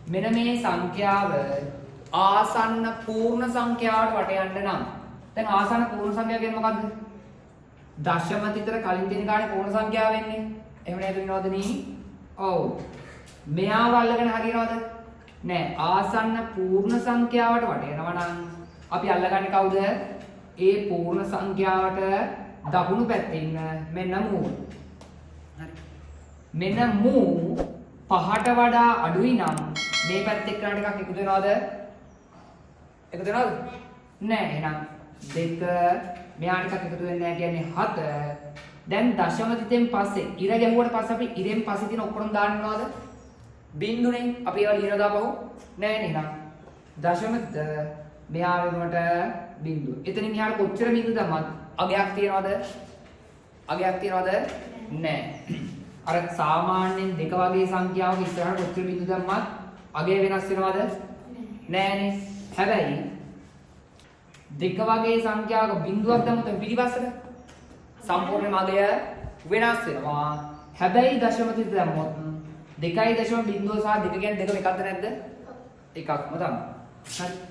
මෙන්න මේ සංඛ්‍යාව ආසන්න පූර්ණ සංඛ්‍යාවට වට යන්න නම් දැන් ආසන්න පූර්ණ සංඛ්‍යාව කියන්නේ මොකද්ද? දශමත් විතර කලින් තියෙන කාණේ පූර්ණ සංඛ්‍යාව වෙන්නේ. එහෙම නේද විනෝදනී? ඔව්. මෙයාව අල්ලගෙන හරියනවද? නෑ. ආසන්න පූර්ණ සංඛ්‍යාවට වට යනවා නම් අපි අල්ලගන්නේ කවුද? ඒ පූර්ණ සංඛ්‍යාවට දකුණු පැත්තේ ඉන්න මෙන්න මූ. හරි. මෙන්න මූ 5ට වඩා අඩුයි නම් මේ පැත්තේ එක්කනට එකක් එකතු වෙනවද? එකතු වෙනවද? නෑ. එහෙනම් 2 මෙයාට එකක් එකතු වෙන්නේ නැහැ කියන්නේ 7. දැන් දශම තිතෙන් පස්සේ ඉර ගැහුවට පස්සේ අපි ඉරෙන් පස්සේ තියෙන ඔක්කොම දාන්නවද? බිංදුනේ. අපි ඒවා ලියලා දාපහු. නෑ නේ නං. දශමද මෙහා වෙනුවට බිංදුව. එතනින් එහාට කොච්චර බිංදු දැම්මත් අගයක් තියනවද? අගයක් තියනවද? නෑ. අර සාමාන්‍යයෙන් දෙක වගේ සංඛ්‍යාවක ඉස්සරහට කොච්චර බිංදු දැම්මත් අගය වෙනස් වෙනවද? නෑනේ. හැබැයි දෙක වගේ සංඛ්‍යාවක බිංදුවක් දැම්මොත් පිටිපස්සට සම්පූර්ණයෙන්ම අගය වෙනස් වෙනවා. හැබැයි දශම තිත දැම්මොත් 2.0 සහ 2 කියන්නේ දෙකම එකක්ද නැද්ද? එකක්ම තමයි. හරි.